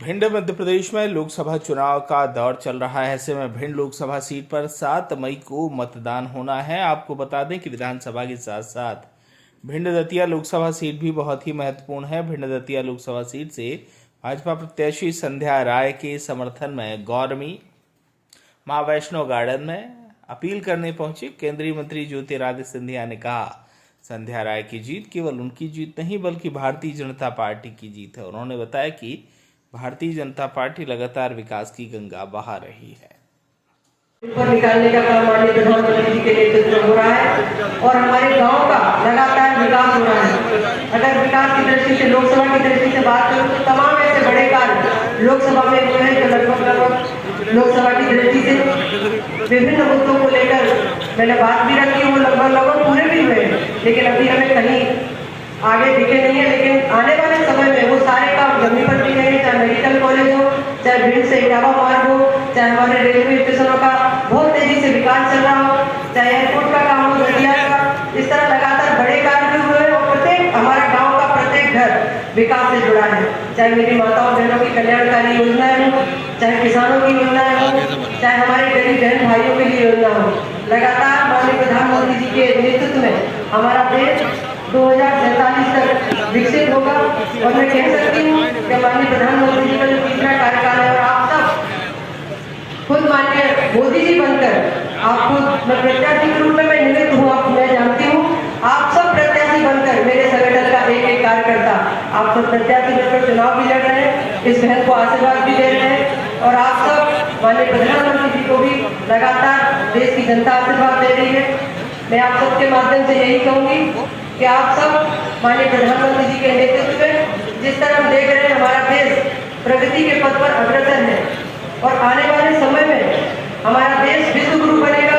भिंड मध्य प्रदेश में लोकसभा चुनाव का दौर चल रहा है। ऐसे में भिंड लोकसभा सीट पर 7 मई को मतदान होना है। आपको बता दें कि विधानसभा के साथ साथ भिंड दतिया लोकसभा सीट भी बहुत ही महत्वपूर्ण है। भिंड दतिया लोकसभा सीट से भाजपा प्रत्याशी संध्या राय के समर्थन में गौरमी मां वैष्णो गार्डन में अपील करने पहुंचे केंद्रीय मंत्री ज्योतिरादित्य सिंधिया ने कहा, संध्या राय की जीत केवल उनकी जीत नहीं बल्कि भारतीय जनता पार्टी की जीत है। उन्होंने बताया कि भारतीय जनता पार्टी लगातार विकास की गंगा बहा रही है। ऊपर निकालने का काम माननीय प्रधानमंत्री जी के नेतृत्व में हो रहा है और हमारे गांव का लगातार विकास हो रहा है। अगर विकास की दृष्टि से, लोकसभा की दृष्टि से बात करूं तो तमाम ऐसे बड़े कार्य लोकसभा में हुए हैं जो लगभग लोकसभा की दृष्टि से विभिन्न मुद्दों को लेकर मैंने बात भी रखी, वो लगभग पूरे भी हुए हैं, लेकिन अभी हमें कहीं आगे दिखे नहीं है। लेकिन आने वाले समय में वो सारे काम जमीन पर भी रहेंगे, चाहे मेडिकल कॉलेज हो, चाहे भिंड से इटावा मार्ग हो, चाहे हमारे रेलवे स्टेशनों का बहुत तेजी से विकास चल रहा हो, चाहे एयरपोर्ट का काम हो, दतिया का, इस तरह लगातार बड़े कार्य भी हुए हैं और प्रत्येक हमारा गाँव का प्रत्येक घर विकास से जुड़ा है। चाहे मेरी माताओं बहनों की कल्याणकारी योजनाएं हो, चाहे किसानों की योजनाएं हो, चाहे हमारे गरीब बहन भाइयों के लिए योजना हो, लगातार माननीय प्रधानमंत्री जी के नेतृत्व में हमारा देश 2047 तक विकसित होगा। और मैं कह सकती हूँ कि माननीय प्रधानमंत्री जी का जो तीसरा कार्यकाल है और आप सब खुद माननीय मोदी जी बनकर, आप खुद, मैं प्रत्याशी के रूप में मैं निमित्त हूँ, मैं जानती हूँ, आप सब प्रत्याशी बनकर मेरे संगठन का एक एक कार्यकर्ता, आप सब प्रत्याशी बनकर चुनाव भी लड़ रहे हैं, इस बहन को आशीर्वाद भी दे रहे हैं और आप सब माननीय प्रधानमंत्री जी को भी लगातार देश की जनता आशीर्वाद दे रही है। मैं आप सबके माध्यम से यही कहूंगी कि आप सब माननीय प्रधानमंत्री जी के नेतृत्व में जिस तरह हम देख रहे हैं हमारा देश प्रगति के पथ पर अग्रसर है और आने वाले समय में हमारा देश विश्व गुरु बनेगा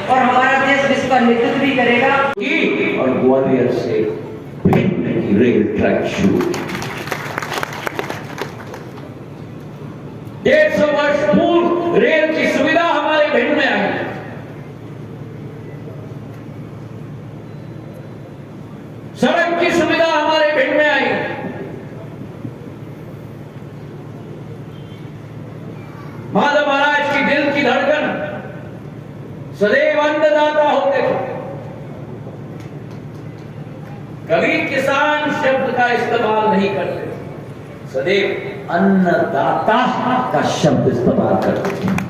और हमारा देश विश्व का नेतृत्व भी करेगा। और ग्वालियर से भिंड की रेल ट्रैक शुरू, 150 वर्ष पूर्व रेल की सुविधा हमारे भिंड में आई। सड़क की सुविधा हमारे भिंड में आई। माधव महाराज की दिल की धड़कन सदैव अन्नदाता होते थे। कभी किसान शब्द का इस्तेमाल नहीं करते, सदैव अन्नदाता का शब्द इस्तेमाल करते थे।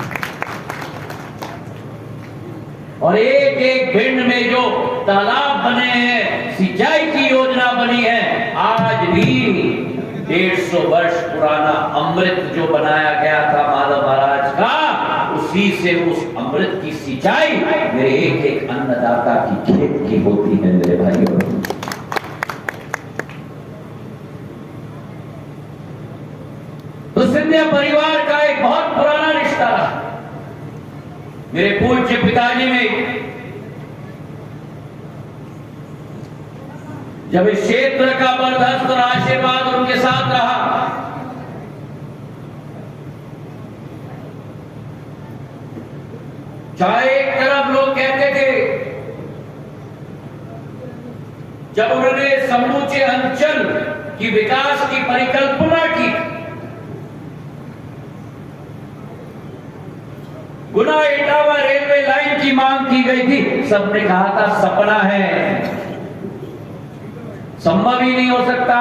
और एक एक भिंड में जो तालाब बने हैं, सिंचाई की योजना बनी है, आज भी 150 वर्ष पुराना अमृत जो बनाया गया था माधव महाराज का, उसी से उस अमृत की सिंचाई मेरे एक एक अन्नदाता की खेत की होती है। मेरे भाइयों, तो सिंधिया परिवार का एक बहुत पुराना रिश्ता रहा। मेरे पूज्य पिताजी में जब इस क्षेत्र का बरदस्त और आशीर्वाद उनके साथ रहा, चाहे एक तरफ लोग कहते थे, जब उन्होंने समूचे अंचल की विकास की परिकल्पना की, गुना इटावा रेलवे लाइन की मांग की गई थी, सबने कहा था सपना है, संभव ही नहीं हो सकता।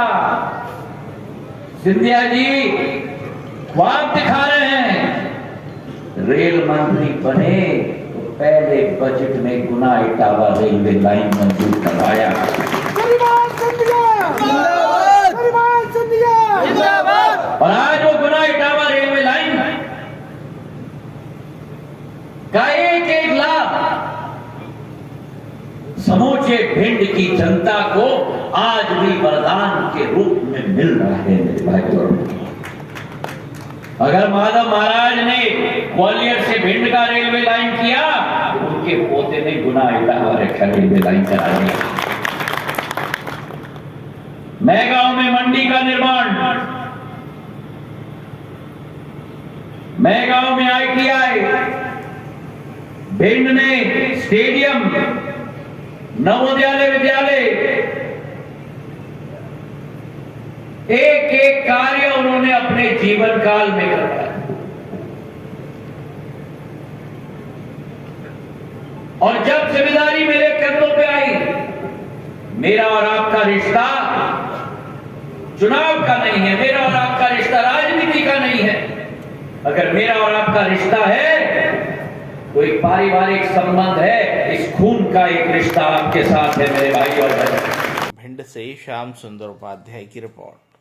सिंधिया जी ख्वाब दिखा रहे हैं। रेल मंत्री बने तो पहले बजट में गुना इटावा रेलवे लाइन मंजूर करवाया। और आज वो गुना इटावा रेलवे लाइन का एक एक लाभ समूचे भिंड की जनता को आज भी वरदान के रूप में मिल रहा है। मेरे भाइयों, अगर माधव महाराज ने ग्वालियर से भिंड का रेलवे लाइन किया, उनके पोते ने गुना इटावा रेलवे लाइन करा दिया। मैगांव में मंडी का निर्माण, मैगांव में ITI, भिंड में स्टेडियम, नवोदय विद्यालय, एक एक कार्य उन्होंने अपने जीवन काल में करवाया। और जब जिम्मेदारी मेरे कंधों पे आई, मेरा और आपका रिश्ता चुनाव का नहीं है, मेरा और आपका रिश्ता राजनीति का नहीं है। अगर मेरा और आपका रिश्ता है तो एक पारिवारिक संबंध है, इस खून का एक रिश्ता आपके साथ है मेरे भाई और बहन। भिंड से श्याम सुंदर उपाध्याय की रिपोर्ट।